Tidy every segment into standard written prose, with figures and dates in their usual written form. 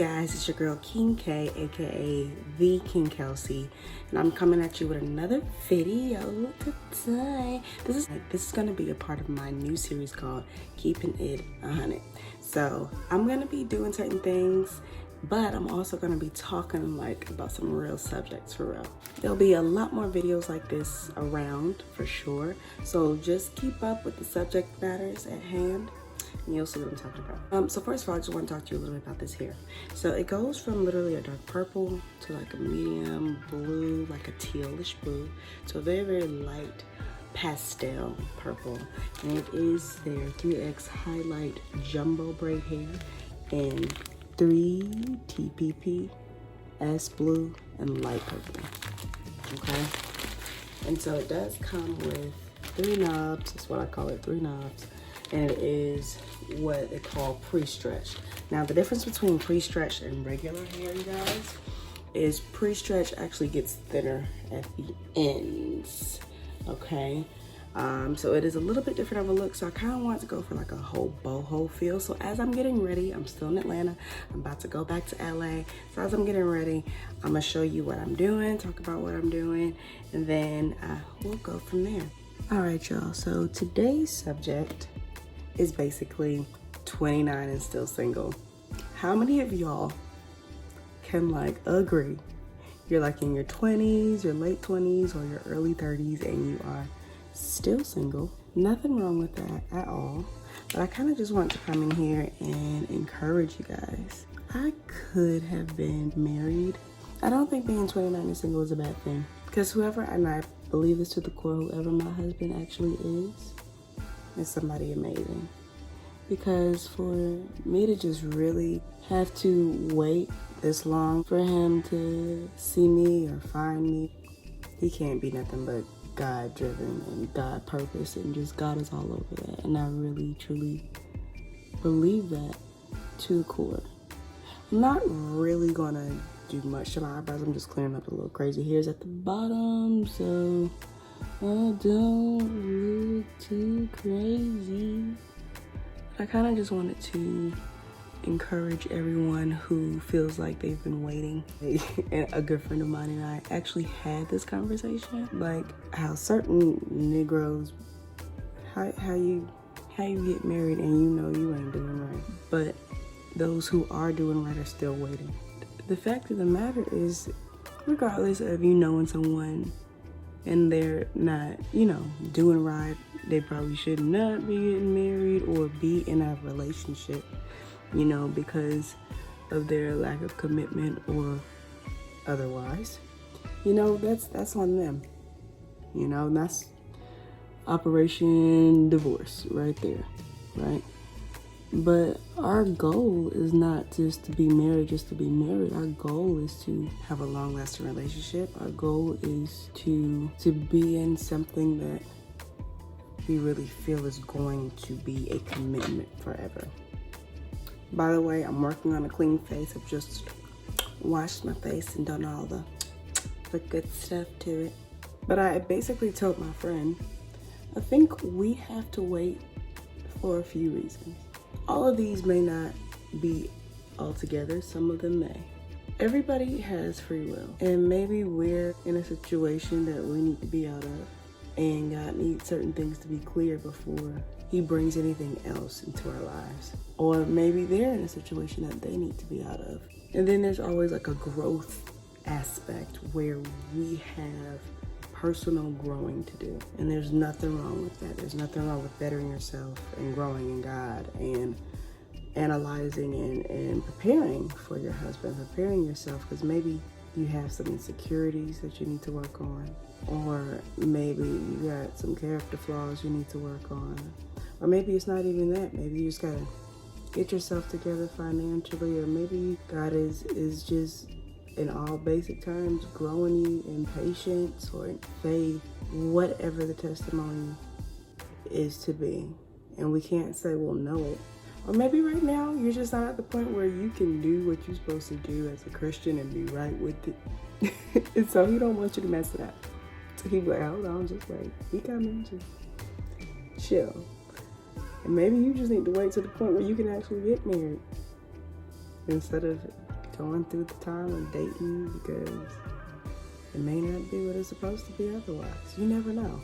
guys, it's your girl King K, aka TheKingKelsie, and I'm coming at you with another video today. This is gonna be a part of my new series called Keeping It 100. So I'm gonna be doing certain things, but I'm also gonna be talking about some real subjects for real. There'll be a lot more videos like this around for sure. So just keep up with the subject matters at hand, and you'll see what I'm talking about. So first of all, I just want to talk to you a little bit about this hair. So it goes from literally a dark purple to like a medium blue, like a tealish blue, to a very, very light pastel purple. And it is their 3X highlight jumbo braid hair in 3 TPP, S.BLUE, and light purple. Okay? And so it does come with 3 knobs. That's what I call it, 3 knobs. And it is what they call pre-stretch. Now the difference between pre-stretch and regular hair, you guys, is pre-stretch actually gets thinner at the ends, okay? So it is a little bit different of a look, so I kind of want to go for like a whole boho feel. So as I'm getting ready, I'm still in Atlanta, I'm about to go back to LA. So as I'm getting ready, I'm gonna show you what I'm doing, talk about what I'm doing, and then we'll go from there. All right, y'all, so today's subject is basically 29 and still single. How many of y'all can agree you're in your 20s, your late 20s, or your early 30s and you are still single? Nothing wrong with that at all, but I kind of just want to come in here and encourage you guys. I could have been married. I don't think being 29 and single is a bad thing, because whoever, and I believe this to the core, whoever my husband actually is somebody amazing. Because for me to just really have to wait this long for him to see me or find me, he can't be nothing but God driven and God purpose, and just God is all over that. And I really truly believe that to the core. I'm not really gonna do much to my eyebrows. I'm just clearing up a little crazy hairs at the bottom, so I don't look too crazy. I kind of just wanted to encourage everyone who feels like they've been waiting. And a good friend of mine and I actually had this conversation, like how certain Negroes, how you get married and you know you ain't doing right, but those who are doing right are still waiting. The fact of the matter is, regardless of you knowing someone and they're not, doing right, they probably should not be getting married or be in a relationship, because of their lack of commitment or otherwise. That's on them. That's Operation Divorce right there, right? But our goal is not just to be married just to be married. Our goal is to have a long-lasting relationship. Our goal is to be in something that we really feel is going to be a commitment forever. By the way, I'm working on a clean face. I've just washed my face and done all the good stuff to it. But I basically told my friend, I think we have to wait for a few reasons. All of these may not be all together, some of them may. Everybody has free will, and maybe we're in a situation that we need to be out of, and God needs certain things to be clear before he brings anything else into our lives. Or maybe they're in a situation that they need to be out of. And then there's always a growth aspect where we have personal growing to do. And there's nothing wrong with that. There's nothing wrong with bettering yourself and growing in God and analyzing and preparing for your husband, preparing yourself, because maybe you have some insecurities that you need to work on, or maybe you got some character flaws you need to work on, or maybe it's not even that. Maybe you just gotta get yourself together financially, or maybe God is just, in all basic terms, growing you in patience or in faith, whatever the testimony is to be. And we can't say we'll know it. Or maybe right now you're just not at the point where you can do what you're supposed to do as a Christian and be right with it. And so he don't want you to mess it up. So he be like, hold on, just wait. He coming, just chill. And maybe you just need to wait to the point where you can actually get married, instead of going through the time of dating because it may not be what it's supposed to be otherwise. You never know.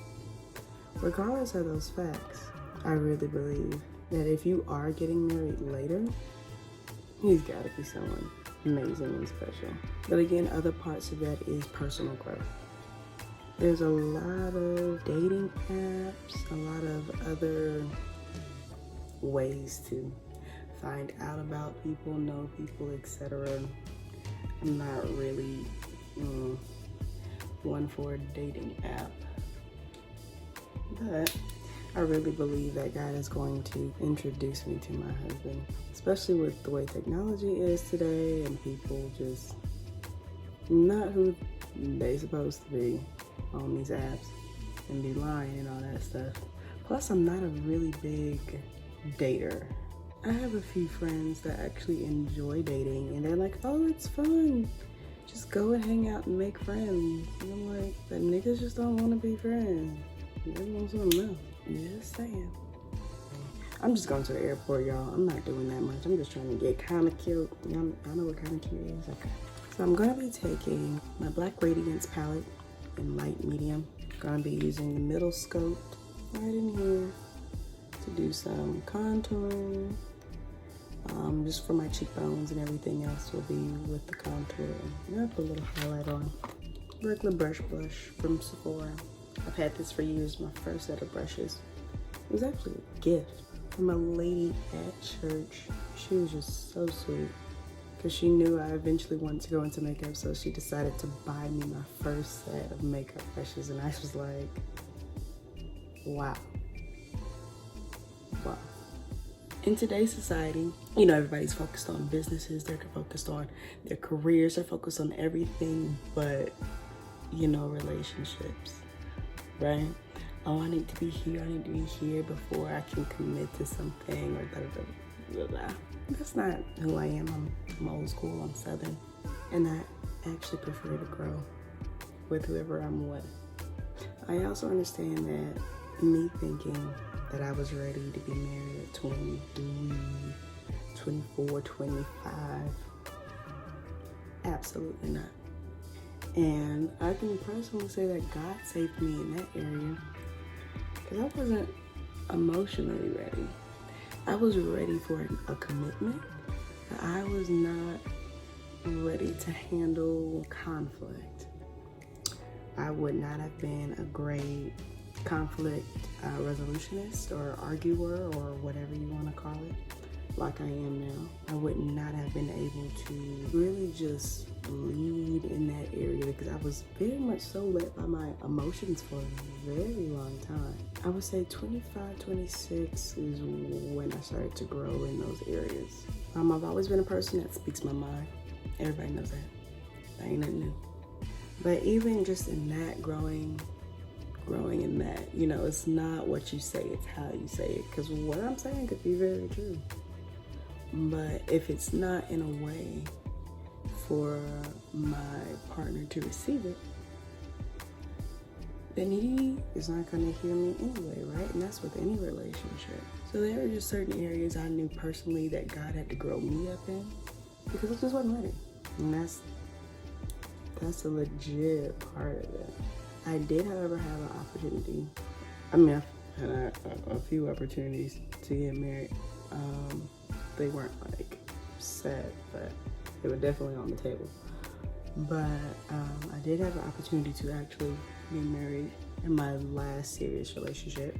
Regardless of those facts, I really believe that if you are getting married later, he's got to be someone amazing and special. But again, other parts of that is personal growth. There's a lot of dating apps, a lot of other ways to find out about people, know people, etc. I'm not really one for a dating app, but I really believe that God is going to introduce me to my husband, especially with the way technology is today and people just not who they supposed to be on these apps and be lying and all that stuff. Plus, I'm not a really big dater. I have a few friends that actually enjoy dating and they're like, oh, it's fun. Just go and hang out and make friends. And I'm like, but niggas just don't want to be friends. They want something else. Just saying. I'm just going to the airport, y'all. I'm not doing that much. I'm just trying to get kind of cute. I know what kind of cute is. Okay. So I'm going to be taking my black Radiance palette in light medium. Going to be using the middle scope right in here to do some contouring. Just for my cheekbones, and everything else will be with the contour. I'm going to put a little highlight on. Regular blush from Sephora. I've had this for years, my first set of brushes. It was actually a gift from a lady at church. She was just so sweet because she knew I eventually wanted to go into makeup, so she decided to buy me my first set of makeup brushes, and I was like, wow. Wow. In today's society, you know, everybody's focused on businesses, they're focused on their careers, they're focused on everything but, you know, relationships, right? Oh, I need to be here, I need to be here before I can commit to something, or blah, blah, blah, blah. That's not who I am. I'm old school, I'm Southern, and I actually prefer to grow with whoever I'm with. I also understand that me thinking that I was ready to be married at 23, 24, 25, absolutely not. And I can personally say that God saved me in that area because I wasn't emotionally ready. I was ready for a commitment, but I was not ready to handle conflict. I would not have been a great conflict resolutionist or arguer or whatever you want to call it, like I am now. I would not have been able to really just lead in that area because I was very much so led by my emotions for a very long time. I would say 25, 26 is when I started to grow in those areas. I've always been a person that speaks my mind. Everybody knows that. That ain't nothing new. But even just in that, growing in that, you know, it's not what you say, it's how you say it. Because what I'm saying could be very true. But if it's not in a way for my partner to receive it, then he is not going to hear me anyway, right? And that's with any relationship. So there are just certain areas I knew personally that God had to grow me up in because I just wasn't ready. And that's a legit part of it. I did, however, have an opportunity. I mean, I had a few opportunities to get married. They weren't like set, but they were definitely on the table. But I did have an opportunity to actually be married in my last serious relationship.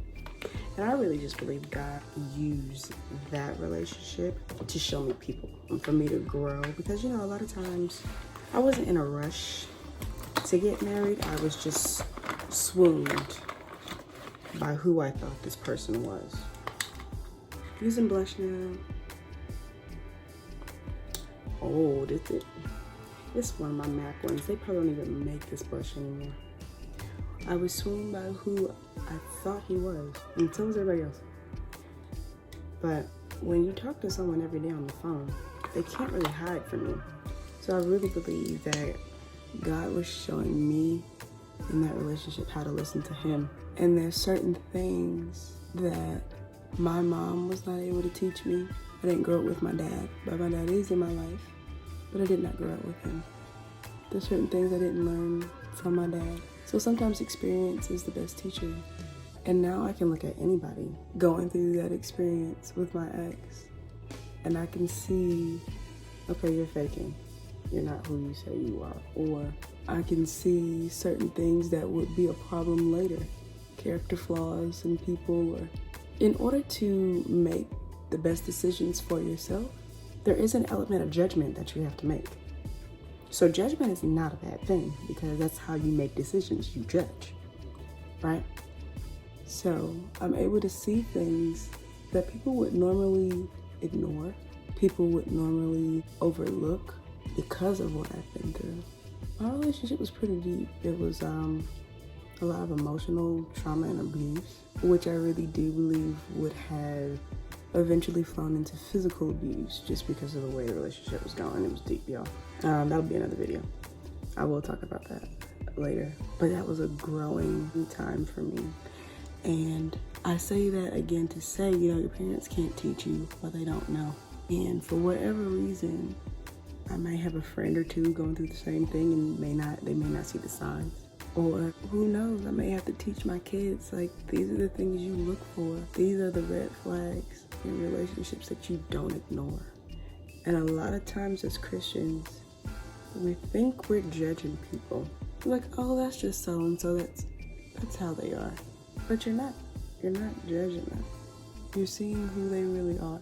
And I really just believe God used that relationship to show me people and for me to grow. Because, you know, a lot of times I wasn't in a rush to get married. I was just swooned by who I thought this person was. Using blush now. Oh, this is one of my MAC ones. They probably don't even make this blush anymore. I was swooned by who I thought he was, and so was everybody else. But when you talk to someone every day on the phone, they can't really hide from you. So I really believe that God was showing me in that relationship how to listen to him. And there's certain things that my mom was not able to teach me. I didn't grow up with my dad, but my dad is in my life. but I did not grow up with him. There's certain things I didn't learn from my dad. So sometimes experience is the best teacher. And now I can look at anybody going through that experience with my ex, and I can see, okay, you're faking. You're not who you say you are. Or I can see certain things that would be a problem later. Character flaws in people. Or in order to make the best decisions for yourself, there is an element of judgment that you have to make. So judgment is not a bad thing, because that's how you make decisions. You judge, right? So I'm able to see things that people would normally ignore, people would normally overlook because of what I've been through. My relationship was pretty deep. It was a lot of emotional trauma and abuse, which I really do believe would have eventually flown into physical abuse just because of the way the relationship was going. It was deep, y'all. That'll be another video. I will talk about that later. But that was a growing time for me. And I say that again to say, you know, your parents can't teach you what they don't know. And for whatever reason, I might have a friend or two going through the same thing and they may not see the signs. Or who knows, I may have to teach my kids, like, these are the things you look for. These are the red flags in relationships that you don't ignore. And a lot of times as Christians, we think we're judging people. We're like, oh, that's just so-and-so, that's how they are. But you're not judging them. You're seeing who they really are.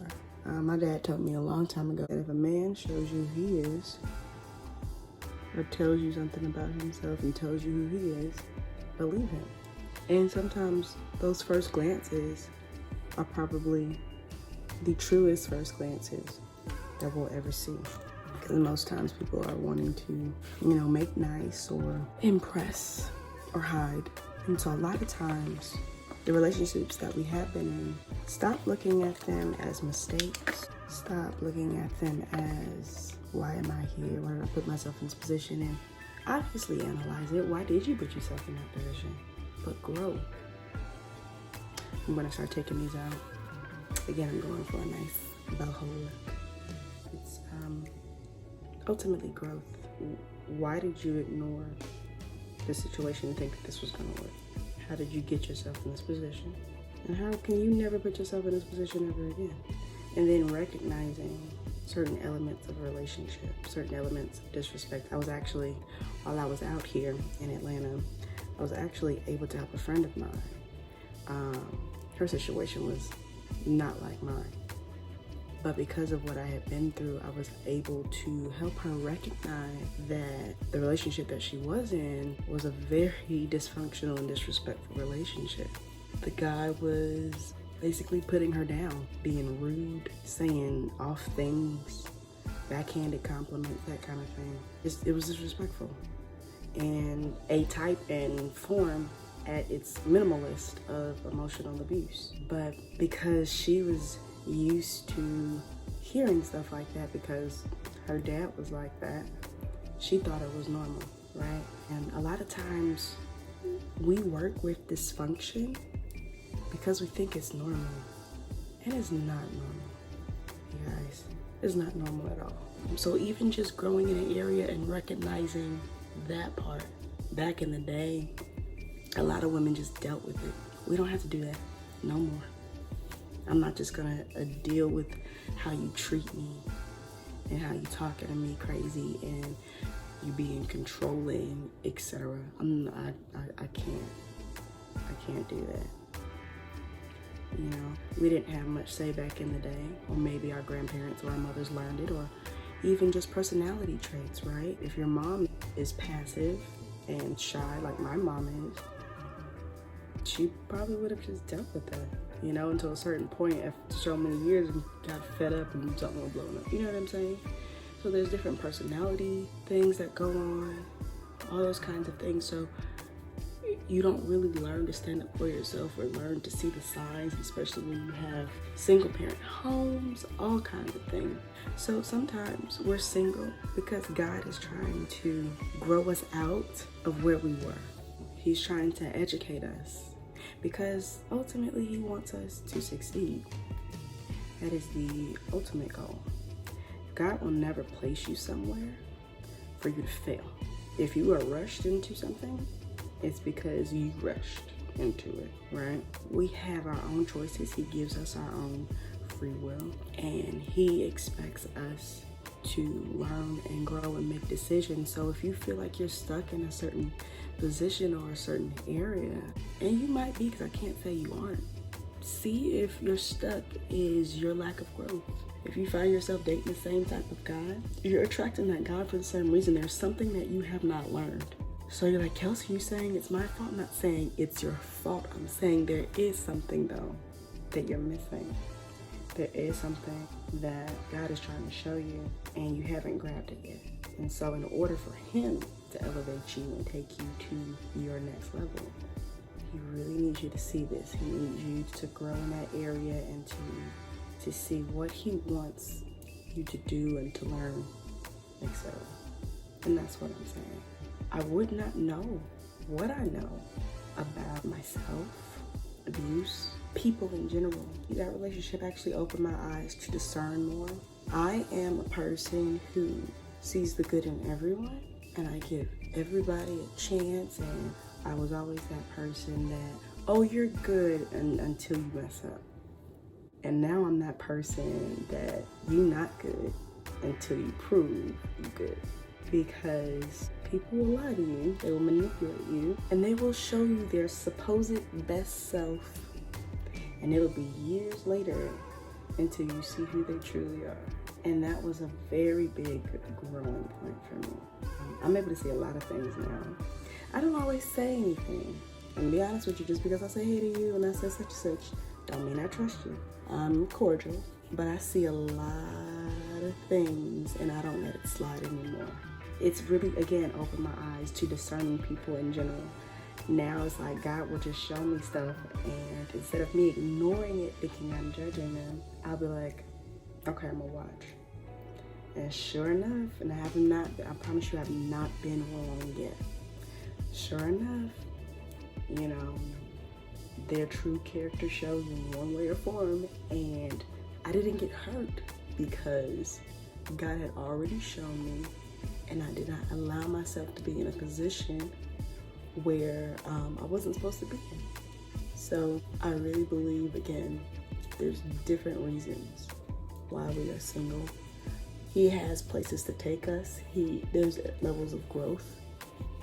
My dad told me a long time ago that if a man shows you who he is, or tells you something about himself and tells you who he is, believe him. And sometimes those first glances are probably the truest first glances that we'll ever see. Because most times people are wanting to, you know, make nice or impress or hide. And so a lot of times, the relationships that we have been in, stop looking at them as mistakes. Stop looking at them as, why am I here? Why did I put myself in this position? And obviously analyze it. Why did you put yourself in that position? But grow. I'm gonna start taking these out. Again, I'm going for a nice boho look. It's ultimately growth. Why did you ignore the situation and think that this was gonna work? How did you get yourself in this position? And how can you never put yourself in this position ever again? And then recognizing certain elements of a relationship, certain elements of disrespect. I was actually, while I was out here in Atlanta, I was actually able to help a friend of mine. Her situation was not like mine. But because of what I had been through, I was able to help her recognize that the relationship that she was in was a very dysfunctional and disrespectful relationship. The guy was basically putting her down, being rude, saying off things, backhanded compliments, that kind of thing. It was disrespectful. And a type and form at its minimalist of emotional abuse. But because she was used to hearing stuff like that, because her dad was like that, she thought it was normal, right? And a lot of times we work with dysfunction because we think it's normal. And it's not normal, you guys. It's not normal at all. So even just growing in an area and recognizing that part, back in the day, a lot of women just dealt with it. We don't have to do that no more. I'm not just gonna deal with how you treat me and how you talking to me crazy and you being controlling, etc. I can't do that. You know, we didn't have much say back in the day, or maybe our grandparents or our mothers learned it, or even just personality traits, right? If your mom is passive and shy like my mom is, she probably would have just dealt with that, you know, until a certain point after so many years and got fed up and something was blowing up. You know what I'm saying? So there's different personality things that go on, all those kinds of things. So you don't really learn to stand up for yourself or learn to see the signs, especially when you have single parent homes, all kinds of things. So sometimes we're single because God is trying to grow us out of where we were. He's trying to educate us because ultimately he wants us to succeed. That is the ultimate goal. God will never place you somewhere for you to fail. If you are rushed into something, it's because you rushed into it, right? We have our own choices. He gives us our own free will, and he expects us to learn and grow and make decisions. So if you feel like you're stuck in a certain position or a certain area, and you might be, because I can't say you aren't, see if you're stuck is your lack of growth. If you find yourself dating the same type of guy, you're attracting that guy for the same reason. There's something that you have not learned. So you're like, Kelsie, you saying it's my fault? I'm not saying it's your fault. I'm saying there is something though that you're missing. There is something that God is trying to show you and you haven't grabbed it yet. And so in order for him to elevate you and take you to your next level, he really needs you to see this. He needs you to grow in that area and to see what he wants you to do and to learn, etc. And that's what I'm saying. I would not know what I know about myself, abuse, people in general. That relationship actually opened my eyes to discern more. I am a person who sees the good in everyone, and I give everybody a chance, and I was always that person that, oh, you're good until you mess up. And now I'm that person that you not good until you prove you good. Because people will lie to you, they will manipulate you, and they will show you their supposed best self. And it'll be years later until you see who they truly are. And that was a very big growing point for me. I'm able to see a lot of things now. I don't always say anything. And to be honest with you, just because I say hey to you and I say such and such, don't mean I trust you. I'm cordial, but I see a lot of things and I don't let it slide anymore. It's really, again, opened my eyes to discerning people in general. Now it's like God will just show me stuff, and instead of me ignoring it, thinking I'm judging them, I'll be like, okay, I'm gonna watch. And sure enough, and I promise you, I have not been wrong yet. Sure enough, you know, their true character shows in one way or form, and I didn't get hurt because God had already shown me, and I did not allow myself to be in a position where I wasn't supposed to be in. So I really believe, again, there's different reasons why we are single. He has places to take us. There's levels of growth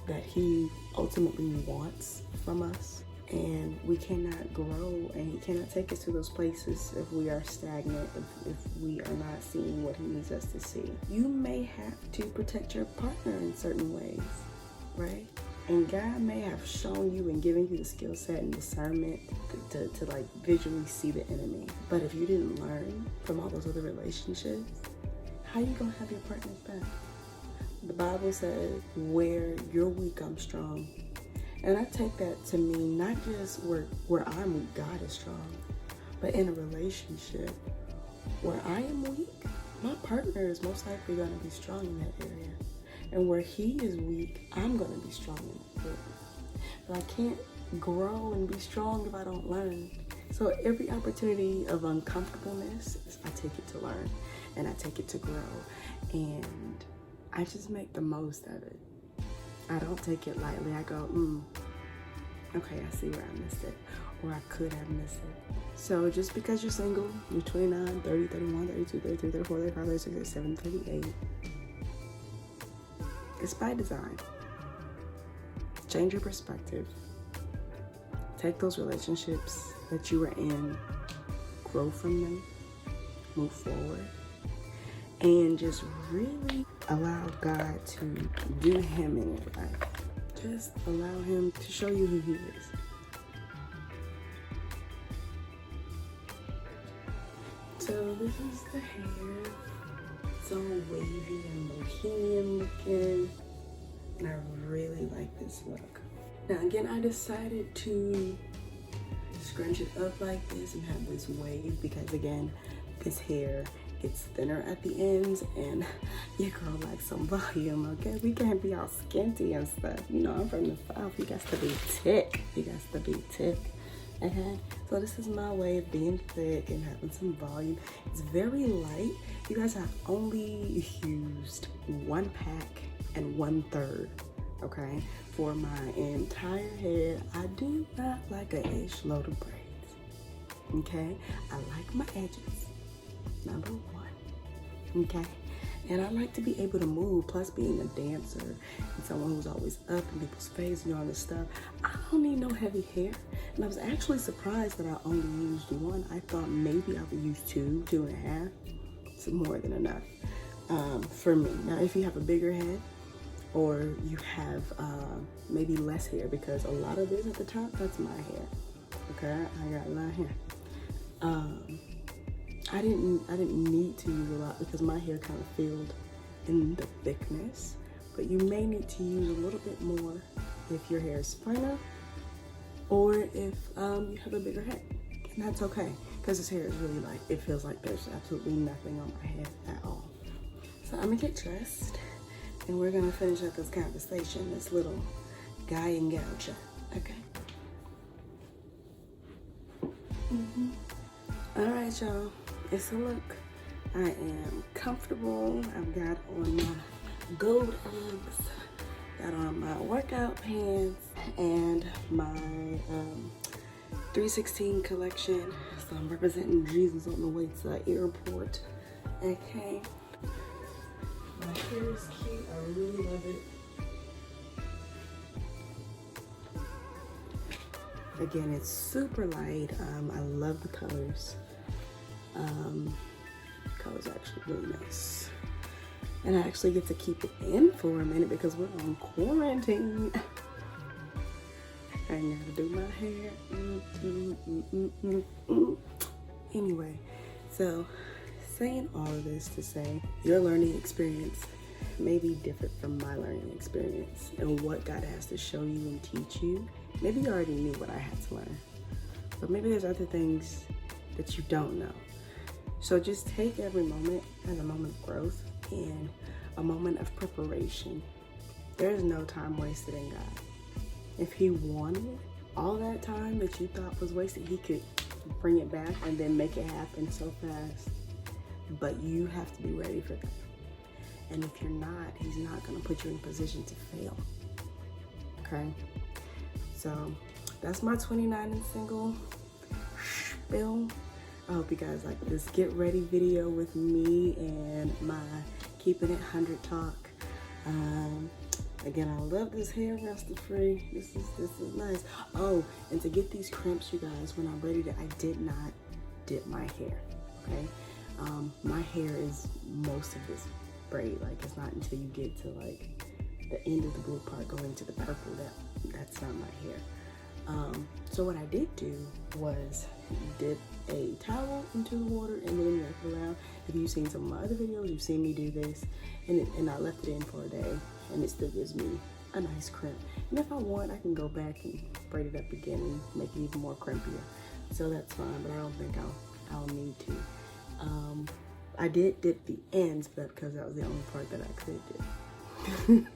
that he ultimately wants from us. And we cannot grow, and he cannot take us to those places if we are stagnant, if we are not seeing what he needs us to see. You may have to protect your partner in certain ways, right? And God may have shown you and given you the skill set and discernment to like visually see the enemy. But if you didn't learn from all those other relationships, how you gonna have your partner's back? The Bible says, where you're weak, I'm strong. And I take that to mean not just where I'm weak, God is strong, but in a relationship where I am weak, my partner is most likely going to be strong in that area. And where he is weak, I'm going to be strong in that area. But I can't grow and be strong if I don't learn. So every opportunity of uncomfortableness, I take it to learn and I take it to grow. And I just make the most of it. I don't take it lightly. I go, okay, I see where I missed it, or I could have missed it. So just because you're single, you're 29, 30, 31, 32, 33, 34, 35, 36, 37, 38, it's by design. Change your perspective. Take those relationships that you were in, grow from them, move forward, and just really allow God to do him in your life. Just allow him to show you who he is. So this is the hair. It's all wavy and bohemian looking. And I really like this look. Now again, I decided to scrunch it up like this and have this wave because again, this hair, it's thinner at the ends and your girl likes some volume, okay? We can't be all skinty and stuff. You know, I'm from the South. You got to be thick. You got to be thick. Okay, so this is my way of being thick and having some volume. It's very light. You guys, have only used 1 pack and 1/3, okay, for my entire head. I do not like a ish load of braids, okay? I like my edges, number 1, okay? And I like to be able to move, plus being a dancer and someone who's always up in people's face and all this stuff, I don't need no heavy hair. And I was actually surprised that I only used 1. I thought maybe I would use 2, 2.5. It's more than enough for me. Now, if you have a bigger head or you have maybe less hair, because a lot of this at the top, that's my hair. Okay, I got a lot of hair. I didn't need to use a lot because my hair kind of filled in the thickness, but you may need to use a little bit more if your hair is finer or if you have a bigger head, and that's okay because this hair is really light. It feels like there's absolutely nothing on my head at all. So I'm gonna get dressed and we're gonna finish up this conversation, this little guy and gal chat, okay? All right, y'all. It's a look. I am comfortable. I've got on my gold Uggs, got on my workout pants, and my 316 collection. So I'm representing Jesus on the way to the airport. Okay. My hair is cute. I really love it. Again, it's super light. I love the colors. Color's actually really nice, and I actually get to keep it in for a minute because we're on quarantine. I gotta do my hair. Anyway, so saying all of this to say your learning experience may be different from my learning experience, and what God has to show you and teach you. Maybe you already knew what I had to learn, but maybe there's other things that you don't know. So just take every moment as a moment of growth and a moment of preparation. There's no time wasted in God. If He wanted all that time that you thought was wasted, He could bring it back and then make it happen so fast. But you have to be ready for that. And if you're not, He's not gonna put you in a position to fail, okay? So that's my 29 and single spiel. I hope you guys like this get ready video with me and my Keeping It 100 talk. Again, I love this hair, RastAfri. This is nice. Oh, and to get these crimps, you guys, when I braided it, I did not dip my hair, okay? My hair is most of this braid. Like, it's not until you get to like the end of the blue part going to the purple that's not my hair. So what I did do was dip a towel into the water and then wrap it around. If you've seen some of my other videos, you've seen me do this, and I left it in for a day, and it still gives me a nice crimp. And if I want, I can go back and braid it up again and make it even more crimpier. So that's fine, but I don't think I'll need to. I did dip the ends, but because that was the only part that I could dip.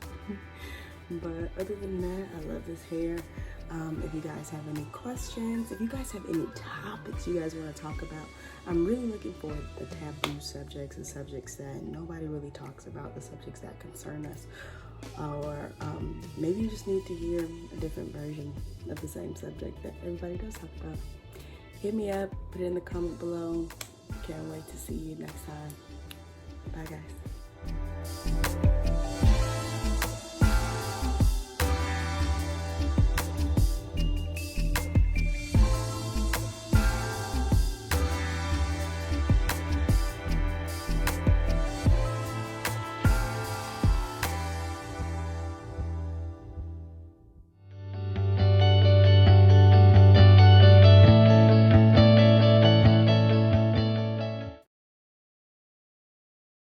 But other than that, I love this hair. If you guys have any questions, if you guys have any topics you guys want to talk about, I'm really looking for the taboo subjects, the subjects that nobody really talks about, the subjects that concern us, or maybe you just need to hear a different version of the same subject that everybody does talk about. Hit me up, put it in the comment below. Can't wait to see you next time. Bye guys.